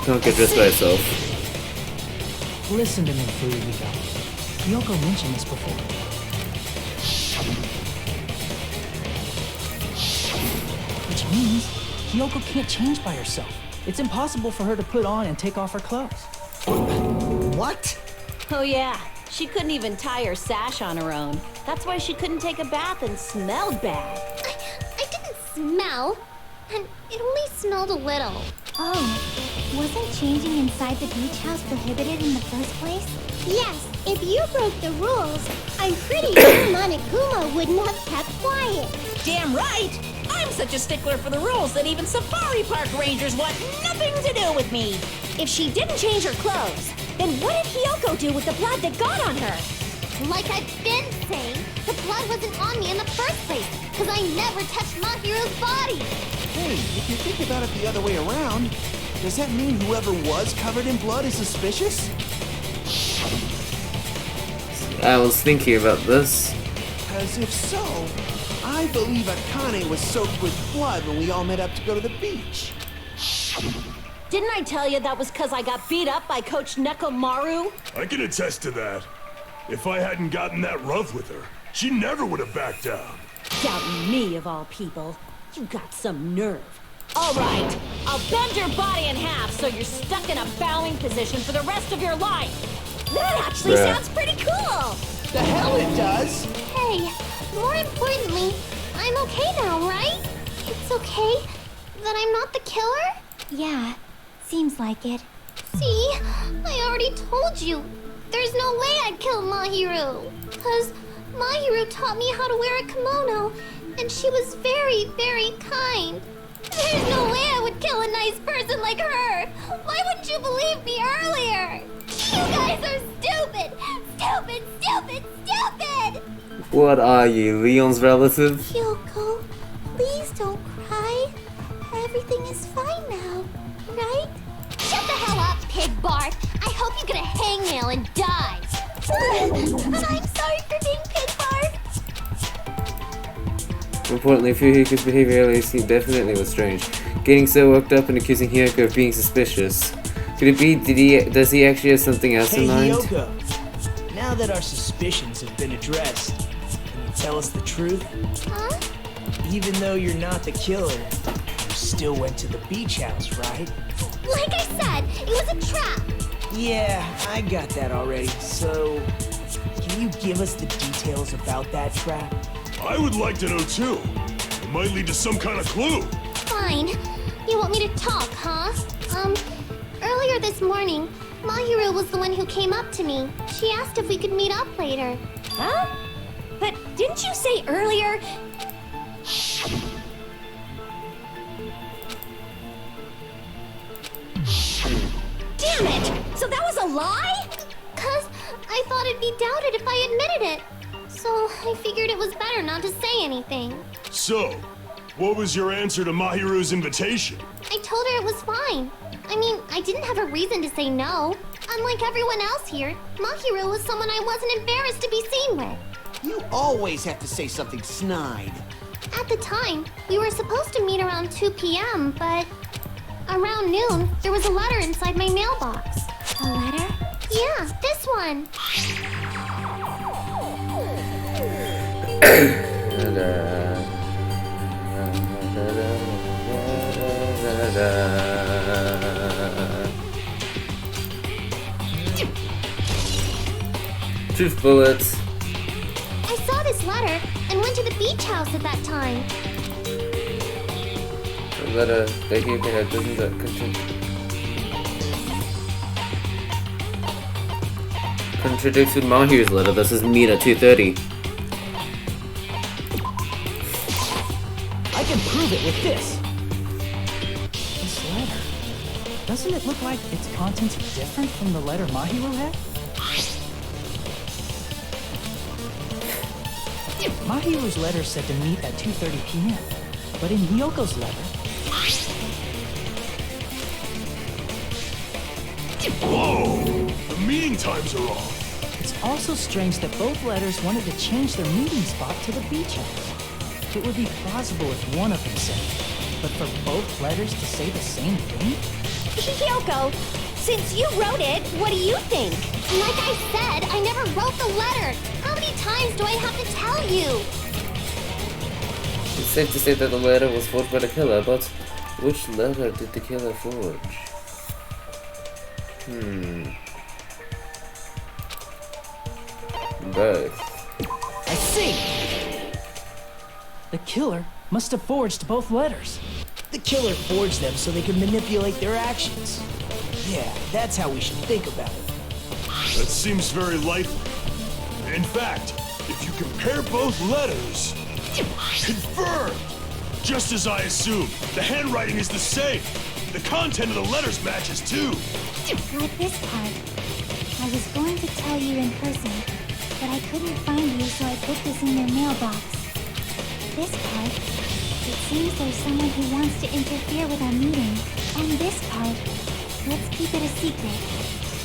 Don't get dressed by yourself. Listen to me, Fuyuhiko. Yoko mentioned this before. Which means Kyoko can't change by herself. It's impossible for her to put on and take off her clothes. What? Oh yeah, she couldn't even tie her sash on her own. That's why she couldn't take a bath and smelled bad. I didn't smell, and it only smelled a little. Oh, wasn't changing inside the beach house prohibited in the first place? Yes, if you broke the rules, I'm pretty sure Monokuma wouldn't have kept quiet. Damn right! I'm such a stickler for the rules that even safari park rangers want nothing to do with me. If she didn't change her clothes, then what did Hiyoko do with the blood that got on her? Like I've been saying, the blood wasn't on me in the first place, because I never touched Mahiru's body. Hey, if you think about it the other way around, does that mean whoever was covered in blood is suspicious? I was thinking about this. Because if so, I believe Akane was soaked with blood when we all met up to go to the beach. Didn't I tell you that was because I got beat up by Coach Nekomaru? I can attest to that. If I hadn't gotten that rough with her, she never would have backed down. Doubting me, of all people. You got some nerve. All right, I'll bend your body in half so you're stuck in a bowing position for the rest of your life. That actually sounds pretty cool. The hell it does! Hey, more importantly, I'm okay now, right? It's okay that I'm not the killer? Yeah, seems like it. See, I already told you. There's no way I'd kill Mahiru. Because Mahiru taught me how to wear a kimono, and she was very, very kind. There's no way I would kill a nice person like her. Why wouldn't you believe me earlier? You guys are stupid! Stupid, stupid, stupid! What are you, Leon's relative? Kyoko, please don't cry. Everything is fine now, right? Shut the hell up, pig Bart! I hope you get a hangnail and die! I'm sorry for being pig Bart! Importantly, Fuyuhiko's behavior earlier definitely was strange. Getting so worked up and accusing Hiyoko of being suspicious. Could it be, does he actually have something else in mind? Hey, Hiyoko. Now that our suspicions have been addressed, can you tell us the truth? Huh? Even though you're not the killer, you still went to the beach house, right? Like I said, it was a trap! Yeah, I got that already. So, can you give us the details about that trap? I would like to know too. It might lead to some kind of clue. Fine. You want me to talk, huh? Earlier this morning, Mahiru was the one who came up to me. She asked if we could meet up later. Huh? But didn't you say earlier? Damn it! So that was a lie? 'Cause I thought it'd be doubted if I admitted it. So I figured it was better not to say anything. So, what was your answer to Mahiru's invitation? I told her it was fine. I mean, I didn't have a reason to say no. Unlike everyone else here, Mahiru was someone I wasn't embarrassed to be seen with. You always have to say something snide. At the time, we were supposed to meet around 2 p.m., but around noon, there was a letter inside my mailbox. A letter? Yeah, this one. Truth bullets. I saw this letter and went to the beach house at that time. The letter that he had doesn't contradicts with Mahiru's letter. This is meet at 2:30. prove it with this. This letter. Doesn't it look like its contents are different from the letter Mahiru had? Mahiru's letter said to meet at 2:30 p.m., but in Hyoko's letter... Whoa! The meeting times are off. It's also strange that both letters wanted to change their meeting spot to the beach house. It would be plausible if one of them said it, but for both letters to say the same thing? Hyoko, since you wrote it, what do you think? Like I said, I never wrote the letter. How many times do I have to tell you? It's safe to say that the letter was forged by the killer, but which letter did the killer forge? Both. I see! The killer must have forged both letters. The killer forged them so they could manipulate their actions. Yeah, that's how we should think about it. That seems very likely. In fact, if you compare both letters... Confirmed! Just as I assumed, the handwriting is the same. The content of the letters matches too. Like this part. I was going to tell you in person, but I couldn't find you, so I put this in your mailbox. This part. It seems there's someone who wants to interfere with our meeting. And this part. Let's keep it a secret.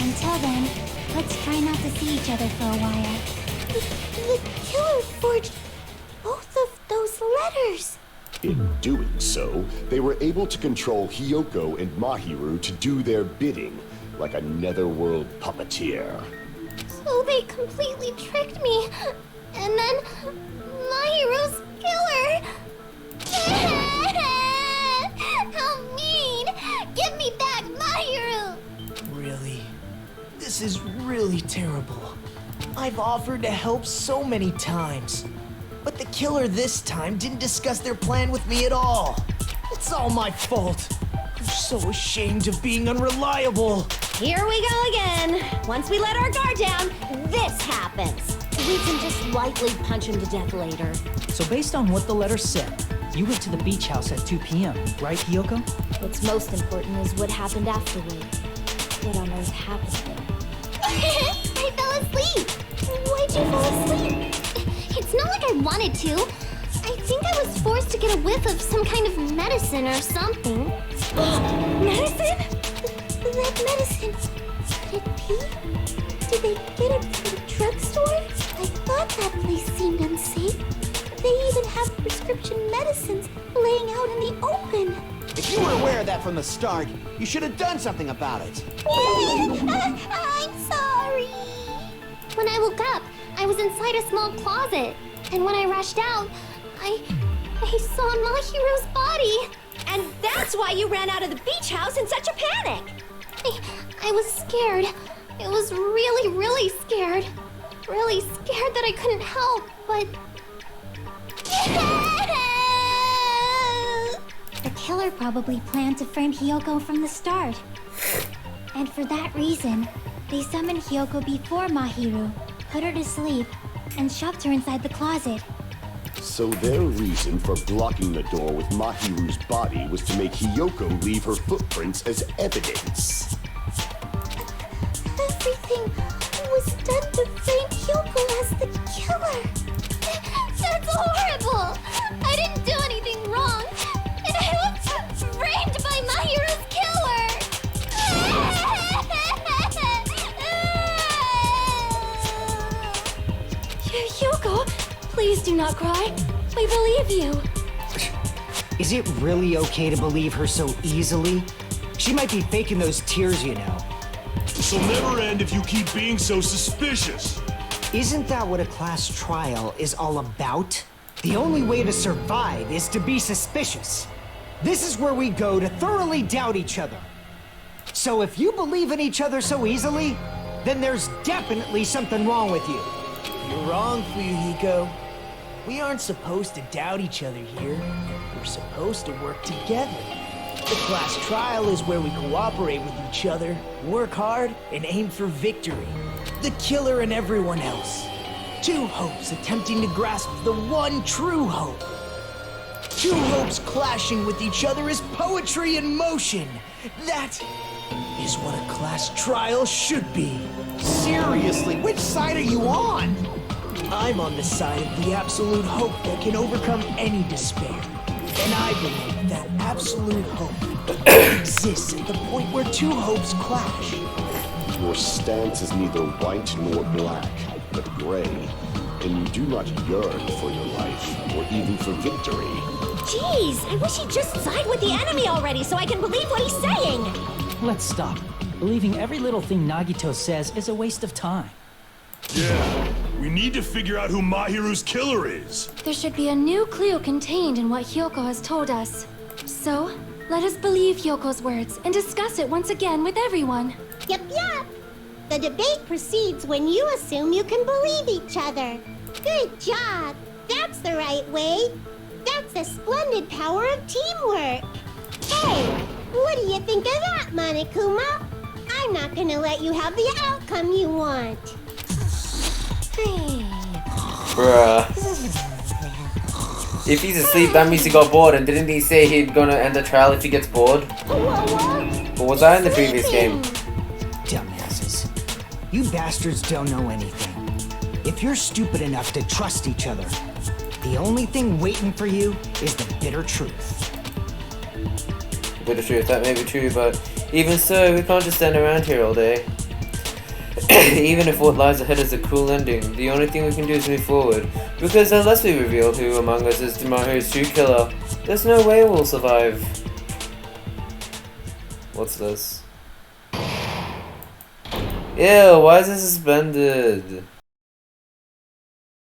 Until then, let's try not to see each other for a while. The killer forged both of those letters. In doing so, they were able to control Hyoko and Mahiru to do their bidding, like a netherworld puppeteer. So they completely tricked me. And then Mahiru's killer. How mean! Give me back Mahiru! Really? This is really terrible. I've offered to help so many times. But the killer this time didn't discuss their plan with me at all. It's all my fault. I'm so ashamed of being unreliable. Here we go again. Once we let our guard down, this happens. We can just lightly punch him to death later. So based on what the letter said, you went to the beach house at 2 p.m., right, Hyoko? What's most important is what happened afterward. What on earth happened there? I fell asleep. Why'd you fall asleep? It's not like I wanted to. I think I was forced to get a whiff of some kind of medicine or something. Medicine? That medicine. Could it be? Did they get it from the drugstore? I thought that place seemed unsafe. They even have prescription medicines laying out in the open. If you were aware of that from the start, you should have done something about it. I'm sorry. When I woke up, I was inside a small closet. And when I rushed out, I saw Mahiru's body. And that's why you ran out of the beach house in such a panic. I was scared. I was really, really scared. Really scared that I couldn't help, but... The killer probably planned to frame Hyoko from the start. And for that reason, they summoned Hyoko before Mahiru, put her to sleep, and shoved her inside the closet. So their reason for blocking the door with Mahiru's body was to make Hyoko leave her footprints as evidence. Everything was done to frame Hyoko as the killer. That's horrible! I didn't do anything wrong, and I was framed by Mahiru's killer! Hyoko, please do not cry. We believe you. Is it really okay to believe her so easily? She might be faking those tears, you know. This'll never end if you keep being so suspicious. Isn't that what a class trial is all about? The only way to survive is to be suspicious. This is where we go to thoroughly doubt each other. So if you believe in each other so easily, then there's definitely something wrong with you. You're wrong, Fuyuhiko. We aren't supposed to doubt each other here. We're supposed to work together. The class trial is where we cooperate with each other, work hard, and aim for victory. The killer and everyone else. Two hopes attempting to grasp the one true hope. Two hopes clashing with each other is poetry in motion. That is what a class trial should be. Seriously, which side are you on? I'm on the side of the absolute hope that can overcome any despair. And I believe that absolute hope exists at the point where two hopes clash. Your stance is neither white nor black, but gray, and you do not yearn for your life, or even for victory. Jeez, I wish he'd just side with the enemy already so I can believe what he's saying! Let's stop. Believing every little thing Nagito says is a waste of time. Yeah, we need to figure out who Mahiru's killer is. There should be a new clue contained in what Hyoko has told us. So, let us believe Hyoko's words and discuss it once again with everyone. Yep. The debate proceeds when you assume you can believe each other. Good job. That's the right way. That's the splendid power of teamwork. Hey, what do you think of that, Monokuma? I'm not gonna let you have the outcome you want. Bruh. If he's asleep, that means he got bored, and didn't he say he'd gonna end the trial if he gets bored? Or was that in the previous game? Dumbasses. You bastards don't know anything. If you're stupid enough to trust each other, the only thing waiting for you is the bitter truth. Bitter truth, that may be true, but even so, we can't just stand around here all day. Even if what lies ahead is a cool ending, the only thing we can do is move forward. Because unless we reveal who among us is Mahiru's true killer, there's no way we'll survive. What's this? Ew, why is it suspended?